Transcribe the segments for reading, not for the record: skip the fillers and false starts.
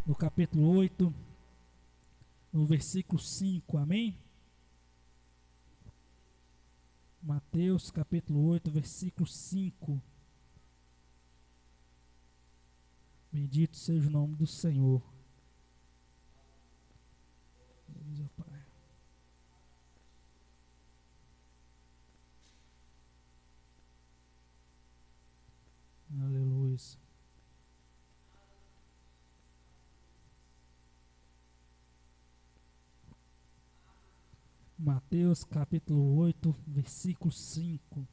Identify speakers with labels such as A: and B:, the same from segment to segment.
A: no capítulo 8, no versículo 5, amém? Mateus capítulo 8, versículo 5. Bendito seja o nome do Senhor. Deus, Pai. Aleluia. Mateus capítulo 8, versículo 5.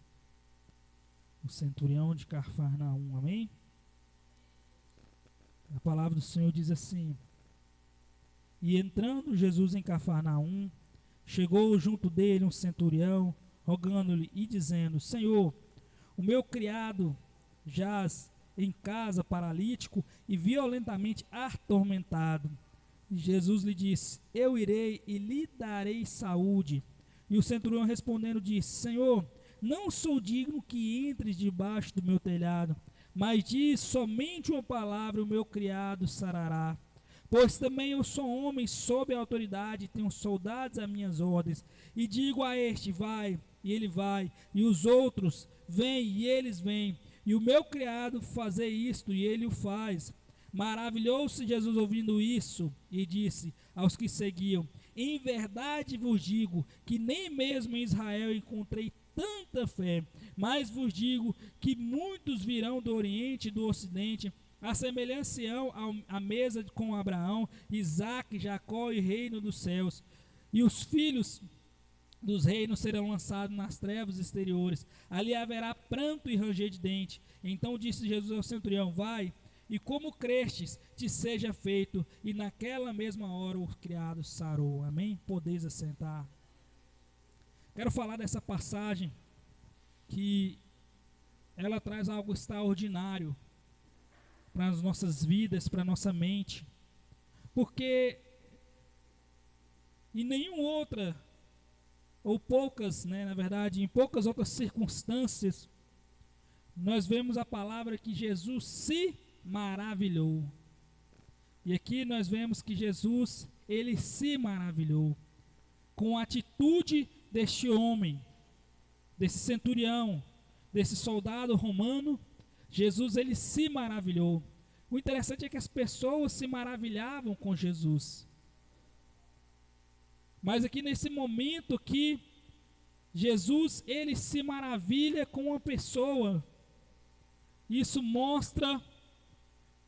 A: O centurião de Cafarnaum, amém? A palavra do Senhor diz assim: E entrando Jesus em Cafarnaum, chegou junto dele um centurião, rogando-lhe e dizendo: Senhor, o meu criado jaz em casa paralítico e violentamente atormentado. E Jesus lhe disse: Eu irei e lhe darei saúde. E o centurião respondendo disse: Senhor, não sou digno que entres debaixo do meu telhado, mas diz somente uma palavra e o meu criado sarará. Pois também eu sou homem sob a autoridade, tenho soldados a minhas ordens, e digo a este: vai, e ele vai, e os outros: vem, e eles vêm, e o meu criado fazer isto, e ele o faz. Maravilhou-se Jesus ouvindo isso, e disse aos que seguiam: Em verdade vos digo que nem mesmo em Israel encontrei tanta fé, mas vos digo que muitos virão do Oriente e do Ocidente, assemelhar-se-ão à mesa com Abraão, Isaque, Jacó e reino dos céus. E os filhos dos reinos serão lançados nas trevas exteriores. Ali haverá pranto e ranger de dente. Então disse Jesus ao centurião: Vai, e como crestes, te seja feito. E naquela mesma hora o criado sarou. Amém? Podeis assentar. Quero falar dessa passagem, que ela traz algo extraordinário para as nossas vidas, para a nossa mente, porque em nenhuma outra, ou poucas, na verdade, em poucas outras circunstâncias, nós vemos a palavra que Jesus se maravilhou. E aqui nós vemos que Jesus, ele se maravilhou com a atitude deste homem, desse centurião, desse soldado romano. Jesus, ele se maravilhou. O interessante é que as pessoas se maravilhavam com Jesus. Mas aqui nesse momento que Jesus, ele se maravilha com uma pessoa, isso mostra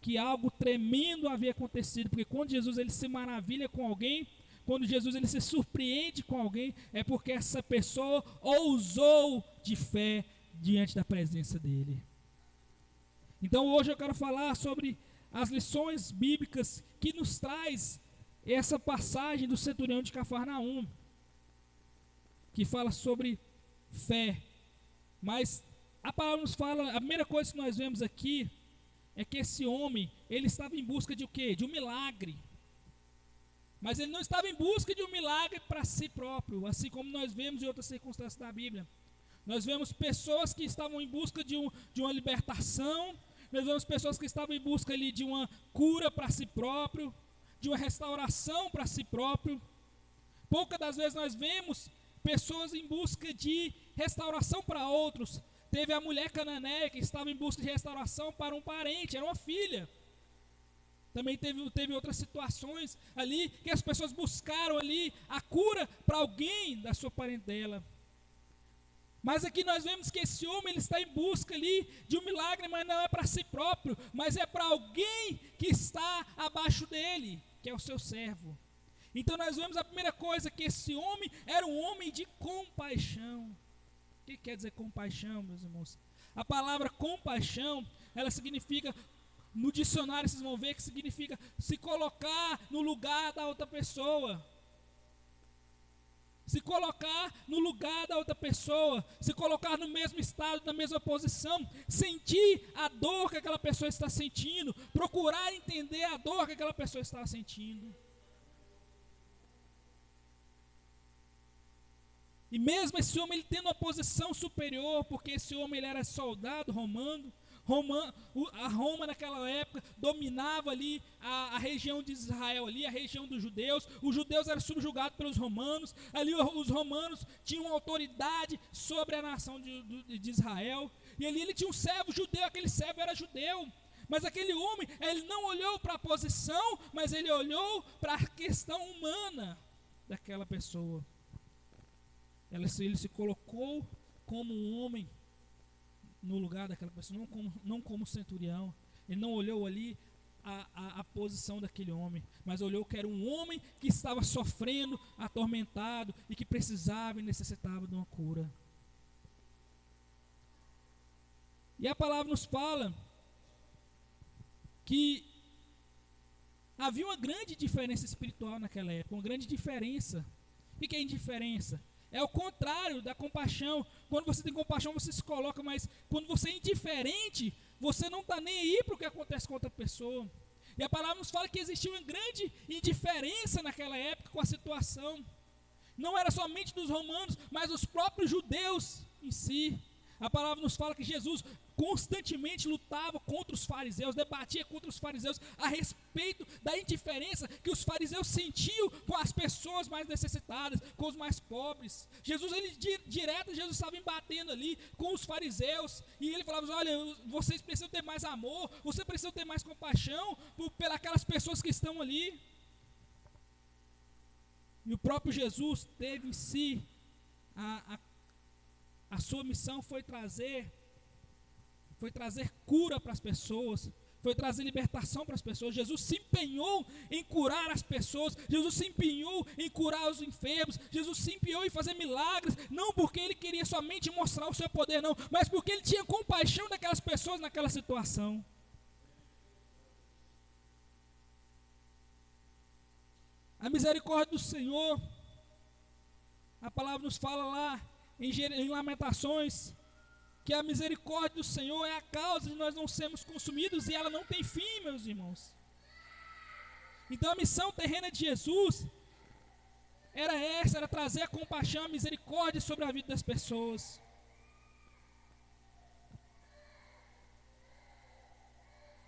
A: que algo tremendo havia acontecido, porque quando Jesus ele se maravilha com alguém, quando Jesus ele se surpreende com alguém, é porque essa pessoa ousou de fé diante da presença dele. Então hoje eu quero falar sobre as lições bíblicas que nos traz essa passagem do centurião de Cafarnaum, que fala sobre fé. Mas a palavra nos fala, a primeira coisa que nós vemos aqui é que esse homem, ele estava em busca de o quê? De um milagre. Mas ele não estava em busca de um milagre para si próprio, assim como nós vemos em outras circunstâncias da Bíblia. Nós vemos pessoas que estavam em busca de uma libertação, nós vemos pessoas que estavam em busca ali de uma cura para si próprio, de uma restauração para si próprio. Poucas das vezes nós vemos pessoas em busca de restauração para outros. Teve a mulher cananeia que estava em busca de restauração para um parente, era uma filha. Também teve outras situações ali que as pessoas buscaram ali a cura para alguém da sua parentela. Mas aqui nós vemos que esse homem ele está em busca ali de um milagre, mas não é para si próprio, mas é para alguém que está abaixo dele, que é o seu servo. Então nós vemos a primeira coisa, que esse homem era um homem de compaixão. O que quer dizer compaixão, meus irmãos? A palavra compaixão, ela significa, no dicionário vocês vão ver que significa se colocar no lugar da outra pessoa. Se colocar no lugar da outra pessoa, se colocar no mesmo estado, na mesma posição, sentir a dor que aquela pessoa está sentindo, procurar entender a dor que aquela pessoa está sentindo. E mesmo esse homem ele tendo uma posição superior, porque esse homem ele era soldado romano, A Roma naquela época dominava ali a região de Israel, ali, a região dos judeus. Os judeus eram subjugados pelos romanos. Ali os romanos tinham autoridade sobre a nação de Israel. E ali ele tinha um servo judeu, aquele servo era judeu. Mas aquele homem, ele não olhou para a posição, mas ele olhou para a questão humana daquela pessoa. Ele se colocou como um homem no lugar daquela pessoa, não como centurião. Ele não olhou ali a posição daquele homem, mas olhou que era um homem que estava sofrendo, atormentado e que precisava e necessitava de uma cura. E a palavra nos fala que havia uma grande diferença espiritual naquela época, uma grande diferença. O que é indiferença? É o contrário da compaixão. Quando você tem compaixão, você se coloca, mas quando você é indiferente, você não está nem aí para o que acontece com outra pessoa. E a palavra nos fala que existia uma grande indiferença naquela época com a situação. Não era somente dos romanos, mas dos próprios judeus em si. A palavra nos fala que Jesus constantemente lutava contra os fariseus, debatia contra os fariseus a respeito da indiferença que os fariseus sentiam com as pessoas mais necessitadas, com os mais pobres. Jesus Jesus estava embatendo ali com os fariseus, e ele falava: olha, vocês precisam ter mais amor, vocês precisam ter mais compaixão pelas pessoas que estão ali. E o próprio Jesus teve em si a sua missão foi trazer cura para as pessoas, foi trazer libertação para as pessoas. Jesus se empenhou em curar as pessoas, Jesus se empenhou em curar os enfermos, Jesus se empenhou em fazer milagres, não porque ele queria somente mostrar o seu poder, não, mas porque ele tinha compaixão daquelas pessoas naquela situação. A misericórdia do Senhor, a palavra nos fala lá em Lamentações, que a misericórdia do Senhor é a causa de nós não sermos consumidos, e ela não tem fim, meus irmãos. Então a missão terrena de Jesus era trazer a compaixão, a misericórdia sobre a vida das pessoas.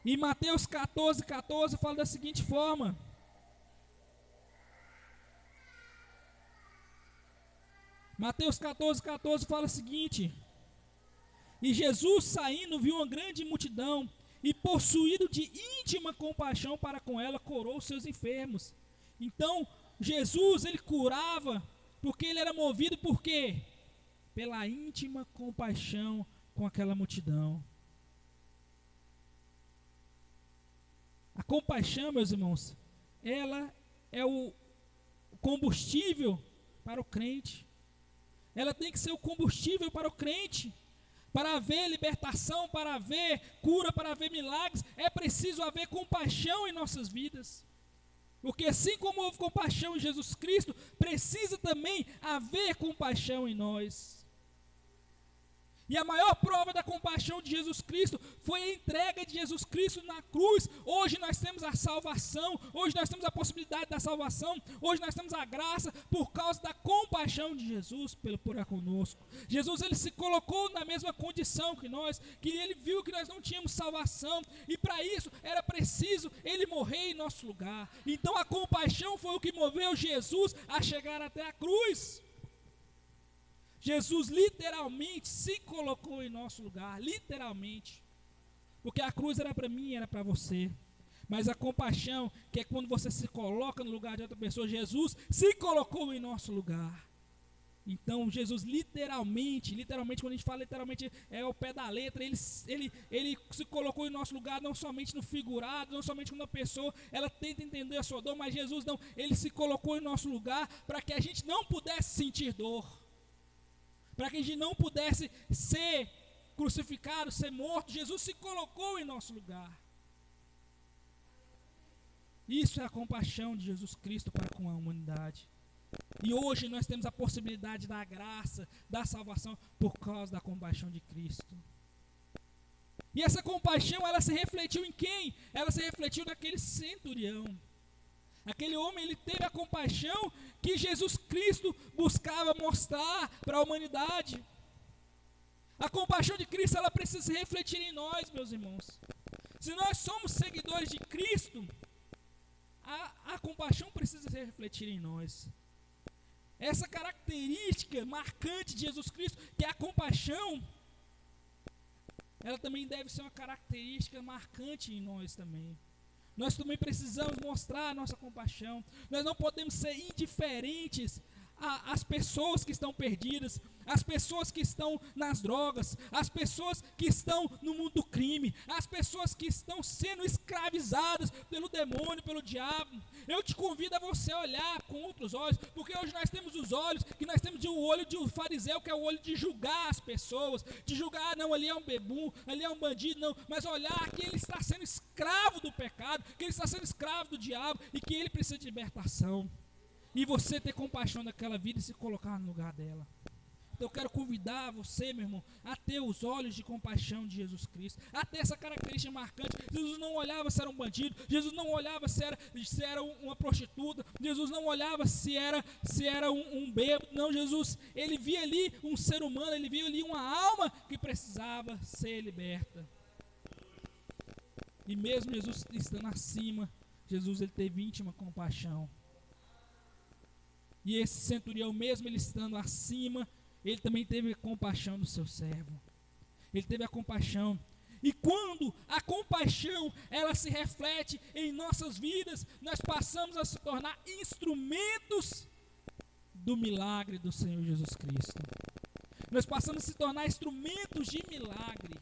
A: E Mateus 14:14 fala da seguinte forma: Mateus 14:14 fala o seguinte: e Jesus saindo viu uma grande multidão, e possuído de íntima compaixão para com ela, curou os seus enfermos. Então Jesus, ele curava porque ele era movido por quê? Pela íntima compaixão com aquela multidão. A compaixão, meus irmãos, ela é o combustível para o crente. Ela tem que ser o combustível para o crente. Para haver libertação, para haver cura, para haver milagres, é preciso haver compaixão em nossas vidas. Porque assim como houve compaixão em Jesus Cristo, precisa também haver compaixão em nós. E a maior prova da compaixão de Jesus Cristo foi a entrega de Jesus Cristo na cruz. Hoje nós temos a salvação, hoje nós temos a possibilidade da salvação, hoje nós temos a graça por causa da compaixão de Jesus por conosco. Jesus, ele se colocou na mesma condição que nós, que ele viu que nós não tínhamos salvação, e para isso era preciso ele morrer em nosso lugar. Então a compaixão foi o que moveu Jesus a chegar até a cruz. Jesus literalmente se colocou em nosso lugar, literalmente, porque a cruz era para mim, era para você, mas a compaixão, que é quando você se coloca no lugar de outra pessoa, Jesus se colocou em nosso lugar. Então Jesus literalmente, quando a gente fala literalmente, é ao pé da letra, ele se colocou em nosso lugar, não somente no figurado, não somente quando a pessoa, ela tenta entender a sua dor, mas Jesus não, ele se colocou em nosso lugar, para que a gente não pudesse sentir dor, para que a gente não pudesse ser crucificado, ser morto. Jesus se colocou em nosso lugar. Isso é a compaixão de Jesus Cristo para com a humanidade. E hoje nós temos a possibilidade da graça, da salvação, por causa da compaixão de Cristo. E essa compaixão, ela se refletiu em quem? Ela se refletiu naquele centurião. Aquele homem, ele teve a compaixão que Jesus Cristo buscava mostrar para a humanidade. A compaixão de Cristo, ela precisa se refletir em nós, meus irmãos. Se nós somos seguidores de Cristo, a compaixão precisa se refletir em nós. Essa característica marcante de Jesus Cristo, que é a compaixão, ela também deve ser uma característica marcante em nós também. Nós também precisamos mostrar a nossa compaixão. Nós não podemos ser indiferentes às pessoas que estão perdidas, as pessoas que estão nas drogas, as pessoas que estão no mundo do crime, as pessoas que estão sendo escravizadas pelo demônio, pelo diabo. Eu te convido a você olhar com outros olhos, porque hoje nós temos os olhos, que nós temos o olho de um fariseu, que é o olho de julgar as pessoas, de julgar, não, ali é um bebum, ali é um bandido, não, mas olhar que ele está sendo escravo do pecado, que ele está sendo escravo do diabo e que ele precisa de libertação. E você ter compaixão daquela vida e se colocar no lugar dela. Então eu quero convidar você, meu irmão, a ter os olhos de compaixão de Jesus Cristo, a ter essa característica marcante. Jesus não olhava se era um bandido, Jesus não olhava se era uma prostituta, Jesus não olhava se era um bêbado. Não, Jesus, ele via ali um ser humano, ele via ali uma alma que precisava ser liberta. E mesmo Jesus estando acima, Jesus ele teve íntima compaixão. E esse centurião, mesmo ele estando acima, ele também teve compaixão do seu servo. Ele teve a compaixão. E quando a compaixão, ela se reflete em nossas vidas, nós passamos a se tornar instrumentos do milagre do Senhor Jesus Cristo. Nós passamos a se tornar instrumentos de milagre.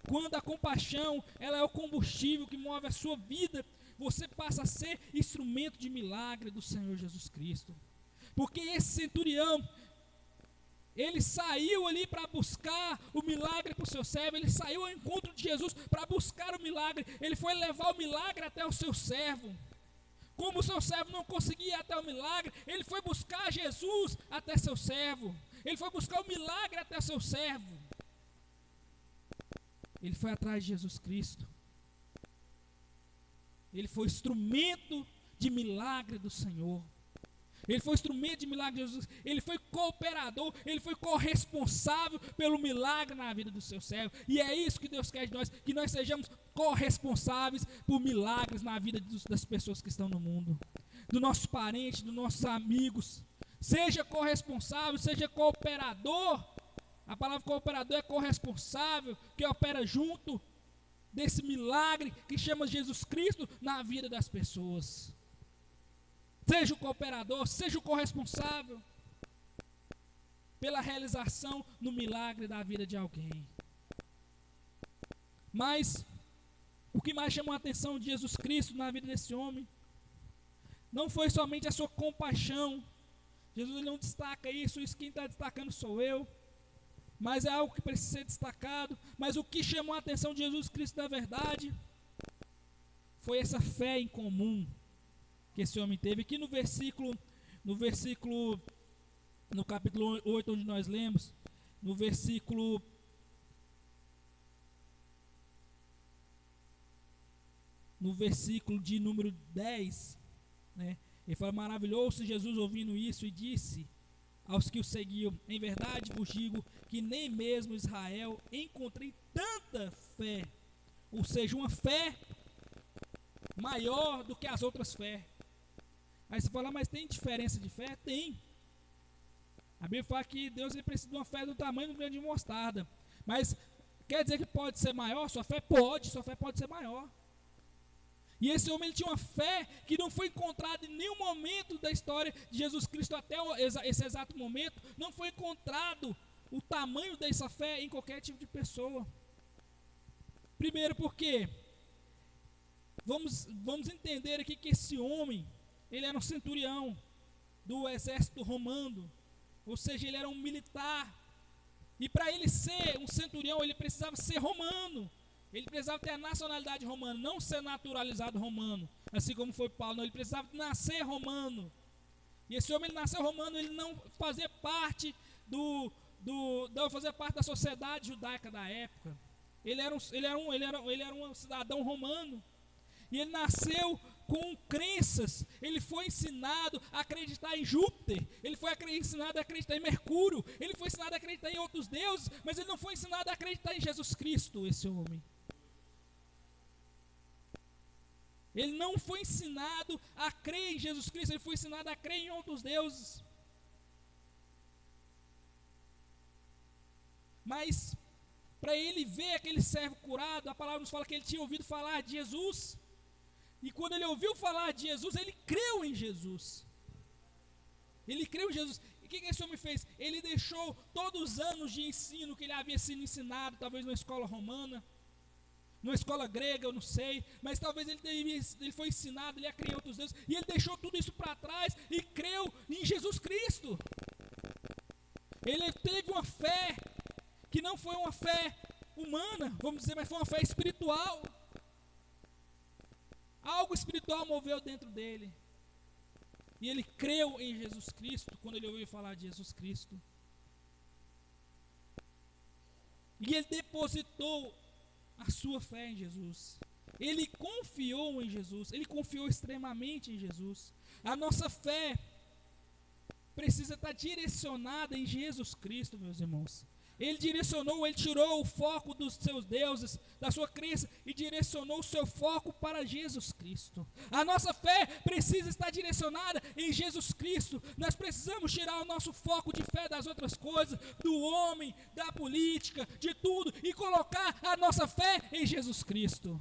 A: Quando a compaixão, ela é o combustível que move a sua vida, você passa a ser instrumento de milagre do Senhor Jesus Cristo. Porque esse centurião, ele saiu ali para buscar o milagre para o seu servo, ele saiu ao encontro de Jesus para buscar o milagre, ele foi levar o milagre até o seu servo. Como o seu servo não conseguia ir até o milagre, ele foi buscar Jesus até seu servo, ele foi buscar o milagre até seu servo. Ele foi atrás de Jesus Cristo. Ele foi instrumento de milagre do Senhor. Ele foi instrumento de milagre de Jesus. Ele foi cooperador, ele foi corresponsável pelo milagre na vida do seu servo. E é isso que Deus quer de nós, que nós sejamos corresponsáveis por milagres na vida das pessoas que estão no mundo, do nossos parentes, dos nossos amigos. Seja corresponsável, seja cooperador. A palavra cooperador é corresponsável, que opera junto desse milagre que chama Jesus Cristo na vida das pessoas. Seja o cooperador, seja o corresponsável pela realização no milagre da vida de alguém. Mas o que mais chamou a atenção de Jesus Cristo na vida desse homem não foi somente a sua compaixão. Jesus não destaca isso quem está destacando sou eu. Mas é algo que precisa ser destacado. Mas o que chamou a atenção de Jesus Cristo, na verdade, foi essa fé em comum que esse homem teve. Aqui no capítulo 8, onde nós lemos, no versículo 10, né, ele fala: maravilhou-se Jesus ouvindo isso e disse aos que o seguiam: em verdade vos digo que nem mesmo Israel encontrei tanta fé, ou seja, uma fé maior do que as outras fé. Aí você fala: mas tem diferença de fé? Tem. A Bíblia fala que Deus precisa de uma fé do tamanho do grão de mostarda. Mas quer dizer que pode ser maior? Sua fé pode ser maior. E esse homem ele tinha uma fé que não foi encontrada em nenhum momento da história de Jesus Cristo até esse exato momento. Não foi encontrado o tamanho dessa fé em qualquer tipo de pessoa. Primeiro porque vamos entender aqui que esse homem, ele era um centurião do exército romano, ou seja, ele era um militar. E para ele ser um centurião, ele precisava ser romano. Ele precisava ter a nacionalidade romana, não ser naturalizado romano, assim como foi Paulo. Não, ele precisava nascer romano. E esse homem, ele nasceu romano, ele não fazia parte da sociedade judaica da época. Ele era um cidadão romano. E ele nasceu com crenças. Ele foi ensinado a acreditar em Júpiter. Ele foi ensinado a acreditar em Mercúrio. Ele foi ensinado a acreditar em outros deuses. Mas ele não foi ensinado a acreditar em Jesus Cristo, esse homem. Ele não foi ensinado a crer em Jesus Cristo. Ele foi ensinado a crer em outros deuses. Mas, para ele ver aquele servo curado, a palavra nos fala que ele tinha ouvido falar de Jesus. E quando ele ouviu falar de Jesus, ele creu em Jesus. Ele creu em Jesus. E o que esse homem fez? Ele deixou todos os anos de ensino que ele havia sido ensinado, talvez numa escola romana, numa escola grega, eu não sei, mas talvez ele foi ensinado, ele a crer em outros deuses, e ele deixou tudo isso para trás e creu em Jesus Cristo. Ele teve uma fé que não foi uma fé humana, vamos dizer, mas foi uma fé espiritual. Algo espiritual moveu dentro dele. E ele creu em Jesus Cristo quando ele ouviu falar de Jesus Cristo. E ele depositou a sua fé em Jesus. Ele confiou em Jesus. Ele confiou extremamente em Jesus. A nossa fé precisa estar direcionada em Jesus Cristo, meus irmãos. Ele tirou o foco dos seus deuses, da sua crença, e direcionou o seu foco para Jesus Cristo. A nossa fé precisa estar direcionada em Jesus Cristo. Nós precisamos tirar o nosso foco de fé das outras coisas, do homem, da política, de tudo, e colocar a nossa fé em Jesus Cristo.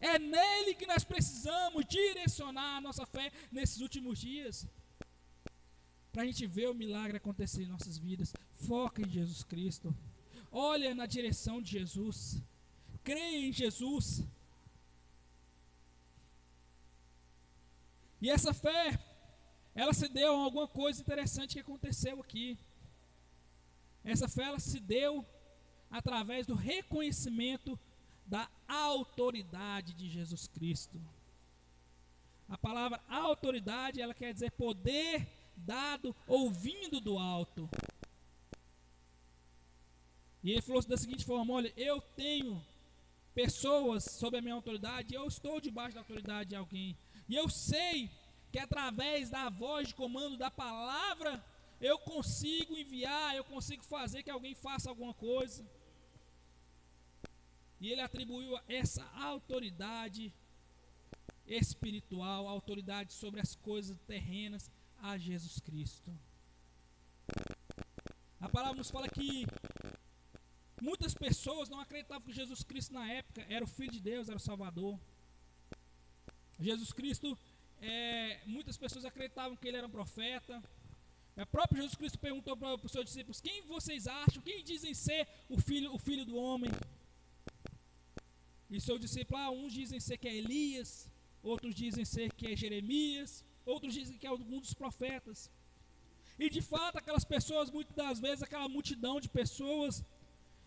A: É nele que nós precisamos direcionar a nossa fé nesses últimos dias, para a gente ver o milagre acontecer em nossas vidas. Foca em Jesus Cristo. Olha na direção de Jesus. Creia em Jesus. E essa fé, ela se deu a alguma coisa interessante que aconteceu aqui. Essa fé, ela se deu através do reconhecimento da autoridade de Jesus Cristo. A palavra autoridade, ela quer dizer poder dado ou vindo do alto. E ele falou da seguinte forma: olha, eu tenho pessoas sob a minha autoridade, eu estou debaixo da autoridade de alguém, e eu sei que através da voz de comando da palavra eu consigo enviar, eu consigo fazer que alguém faça alguma coisa. E ele atribuiu essa autoridade espiritual, autoridade sobre as coisas terrenas, a Jesus Cristo. A palavra nos fala que muitas pessoas não acreditavam que Jesus Cristo na época era o Filho de Deus, era o Salvador. Jesus Cristo, muitas pessoas acreditavam que ele era um profeta. O próprio Jesus Cristo perguntou para os seus discípulos: quem vocês acham, quem dizem ser o filho do homem? E seus discípulos, uns dizem ser que é Elias, outros dizem ser que é Jeremias, outros dizem que é algum dos profetas. E de fato aquelas pessoas, muitas das vezes, aquela multidão de pessoas,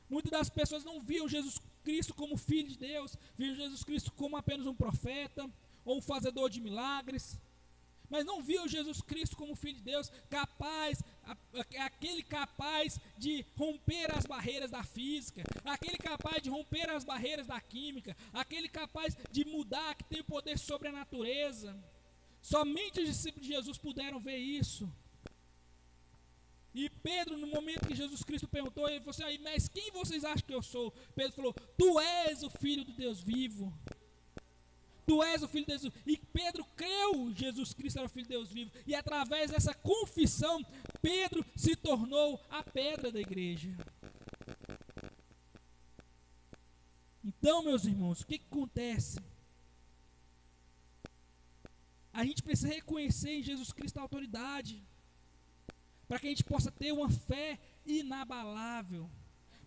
A: muitas das pessoas não viam Jesus Cristo como Filho de Deus, viam Jesus Cristo como apenas um profeta, ou um fazedor de milagres, mas não viam Jesus Cristo como Filho de Deus, aquele capaz de romper as barreiras da física, aquele capaz de romper as barreiras da química, aquele capaz de mudar, que tem o poder sobre a natureza. Somente os discípulos de Jesus puderam ver isso. E Pedro, no momento que Jesus Cristo perguntou, ele falou assim: mas quem vocês acham que eu sou? Pedro falou: tu és o Filho do Deus vivo. Tu és o Filho de Deus vivo. E Pedro creu que Jesus Cristo era o Filho de Deus vivo. E através dessa confissão, Pedro se tornou a pedra da igreja. Então, meus irmãos, o que acontece? A gente precisa reconhecer em Jesus Cristo a autoridade, para que a gente possa ter uma fé inabalável.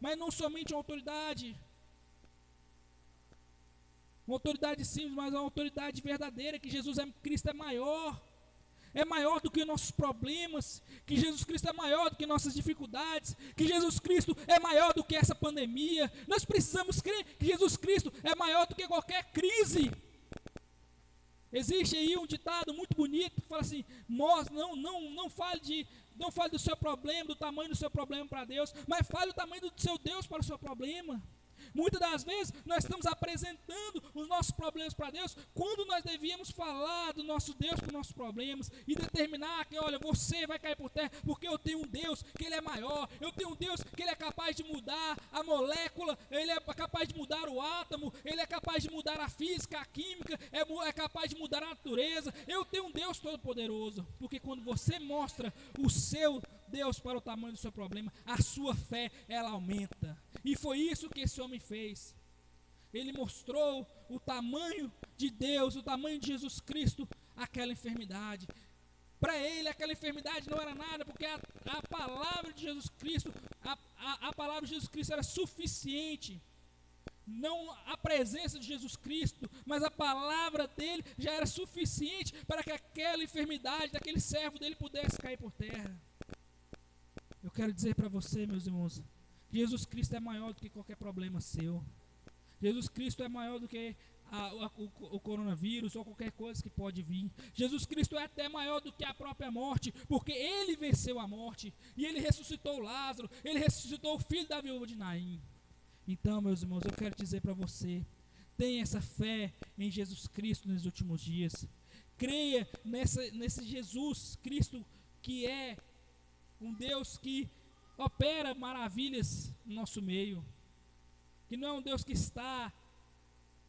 A: Mas não somente uma autoridade simples, mas uma autoridade verdadeira, que Jesus Cristo é maior do que nossos problemas, que Jesus Cristo é maior do que nossas dificuldades, que Jesus Cristo é maior do que essa pandemia. Nós precisamos crer que Jesus Cristo é maior do que qualquer crise. Existe aí um ditado muito bonito que fala assim: não fale do seu problema, do tamanho do seu problema para Deus, mas fale o tamanho do seu Deus para o seu problema. Muitas das vezes nós estamos apresentando os nossos problemas para Deus, quando nós devíamos falar do nosso Deus com os nossos problemas e determinar que, olha, você vai cair por terra, porque eu tenho um Deus que Ele é maior, eu tenho um Deus que Ele é capaz de mudar a molécula, Ele é capaz de mudar o átomo, Ele é capaz de mudar a física, a química, é capaz de mudar a natureza. Eu tenho um Deus todo-poderoso, porque quando você mostra o seu Deus para o tamanho do seu problema, a sua fé, ela aumenta. E foi isso que esse homem fez. Ele mostrou o tamanho de Deus, o tamanho de Jesus Cristo, aquela enfermidade. Para ele, aquela enfermidade não era nada, porque a palavra de Jesus Cristo, a palavra de Jesus Cristo era suficiente. Não a presença de Jesus Cristo, mas a palavra dele já era suficiente para que aquela enfermidade daquele servo dele pudesse cair por terra. Eu quero dizer para você, meus irmãos, Jesus Cristo é maior do que qualquer problema seu. Jesus Cristo é maior do que o coronavírus ou qualquer coisa que pode vir. Jesus Cristo é até maior do que a própria morte, porque Ele venceu a morte, e Ele ressuscitou Lázaro, Ele ressuscitou o filho da viúva de Naim. Então, meus irmãos, eu quero dizer para você, tenha essa fé em Jesus Cristo nos últimos dias. Creia nesse Jesus Cristo, que é um Deus que opera maravilhas no nosso meio, que não é um Deus que está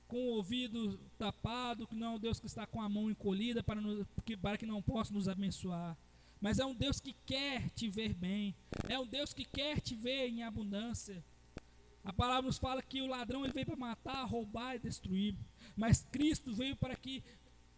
A: com o ouvido tapado, que não é um Deus que está com a mão encolhida para que não possa nos abençoar, mas é um Deus que quer te ver bem, é um Deus que quer te ver em abundância. A palavra nos fala que o ladrão ele veio para matar, roubar e destruir, mas Cristo veio para que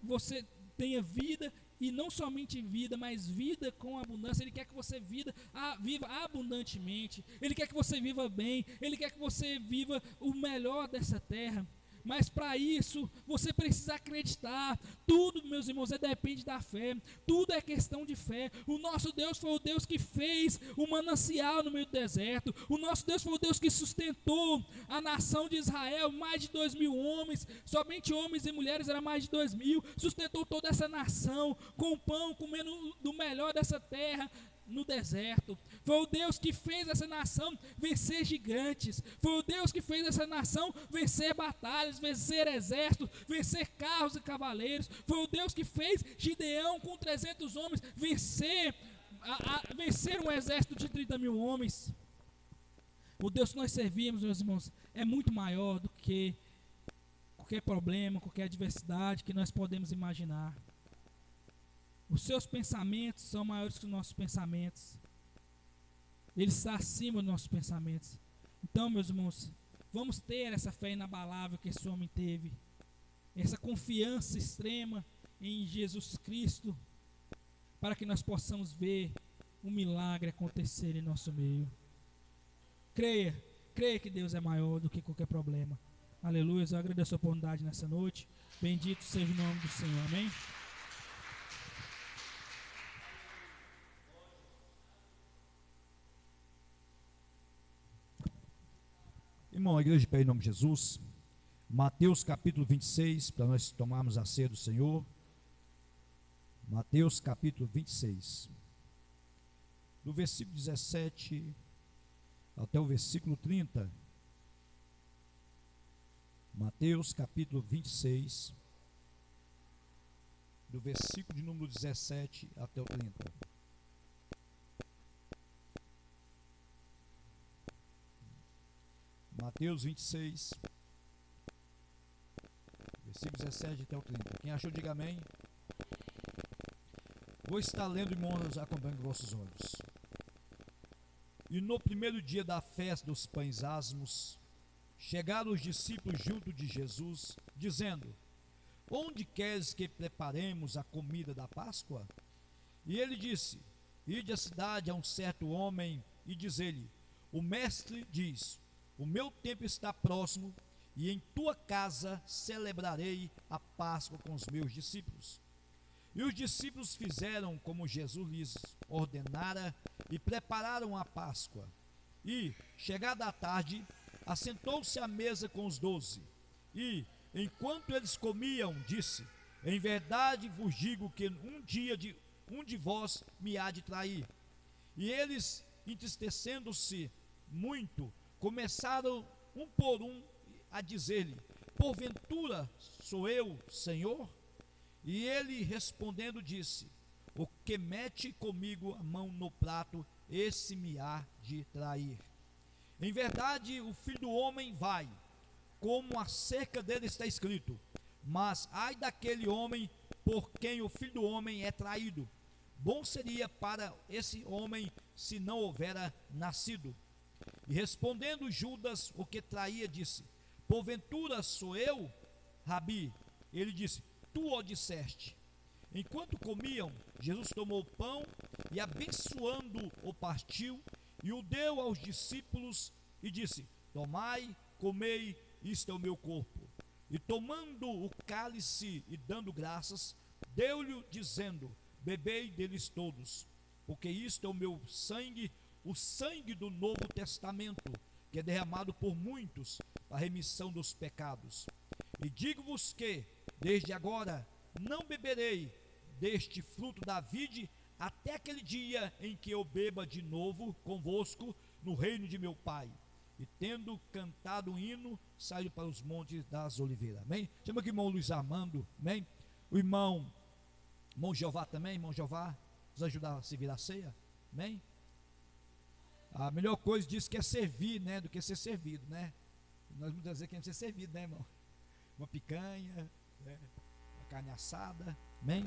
A: você tenha vida, e não somente vida, mas vida com abundância. Ele quer que você viva abundantemente, Ele quer que você viva bem, Ele quer que você viva o melhor dessa terra. Mas para isso, você precisa acreditar. Tudo, meus irmãos, depende da fé. Tudo é questão de fé. O nosso Deus foi o Deus que fez o manancial no meio do deserto. O nosso Deus foi o Deus que sustentou a nação de Israel, mais de 2.000 homens, somente homens e mulheres, era mais de 2.000. Sustentou toda essa nação com pão, comendo do melhor dessa terra no deserto. Foi o Deus que fez essa nação vencer gigantes. Foi o Deus que fez essa nação vencer batalhas, vencer exércitos, vencer carros e cavaleiros. Foi o Deus que fez Gideão com 300 homens vencer um exército de 30.000 homens. O Deus que nós servimos, meus irmãos, é muito maior do que qualquer problema, qualquer adversidade que nós podemos imaginar. Os seus pensamentos são maiores que os nossos pensamentos. Ele está acima dos nossos pensamentos. Então, meus irmãos, vamos ter essa fé inabalável que esse homem teve, essa confiança extrema em Jesus Cristo, para que nós possamos ver um milagre acontecer em nosso meio. Creia que Deus é maior do que qualquer problema. Aleluia. Eu agradeço a oportunidade nessa noite. Bendito seja o nome do Senhor. Amém.
B: Irmão, a igreja de pé em nome de Jesus, Mateus capítulo 26, para nós tomarmos a ceia do Senhor. Mateus capítulo 26, do versículo 17 até o versículo 30. Mateus capítulo 26, do versículo de número 17 até o 30. Mateus 26, versículo 17 até o 30. Quem achou, diga amém. Vou estar lendo, irmãos, acompanhando vossos olhos. E no primeiro dia da festa dos pães asmos, chegaram os discípulos junto de Jesus, dizendo: onde queres que preparemos a comida da Páscoa? E ele disse: ide à cidade a um certo homem e diz-lhe: o mestre diz, o meu tempo está próximo, e em tua casa celebrarei a Páscoa com os meus discípulos. E os discípulos fizeram como Jesus lhes ordenara e prepararam a Páscoa. E, chegada a tarde, assentou-se à mesa com os 12. E, enquanto eles comiam, disse: em verdade vos digo que um de vós me há de trair. E eles, entristecendo-se muito, começaram um por um, a dizer-lhe: porventura sou eu, Senhor? E ele respondendo disse: o que mete comigo a mão no prato, esse me há de trair. Em verdade, o Filho do Homem vai, como acerca dele está escrito, mas ai daquele homem por quem o Filho do Homem é traído. Bom seria para esse homem se não houvera nascido. E respondendo Judas, o que traía, disse: porventura sou eu, Rabi? Ele disse: tu o disseste. Enquanto comiam, Jesus tomou o pão e, abençoando, o partiu e o deu aos discípulos e disse: tomai, comei, isto é o meu corpo. E tomando o cálice e dando graças, deu-lhe dizendo: bebei deles todos, porque isto é o meu sangue, o sangue do Novo Testamento, que é derramado por muitos para a remissão dos pecados. E digo-vos que, desde agora, não beberei deste fruto da vide, até aquele dia em que eu beba de novo convosco no reino de meu Pai. E tendo cantado um hino, saiu para os montes das oliveiras. Amém? Chama aqui o irmão Luiz Armando. Amém? O irmão Jeová também. Irmão Jeová, nos ajudar a servir a ceia. Amém? A melhor coisa disso que é servir, né? Do que ser servido, né? Nós muitas vezes queremos ser servido, né, irmão? Uma picanha, né? Uma carne assada. Amém?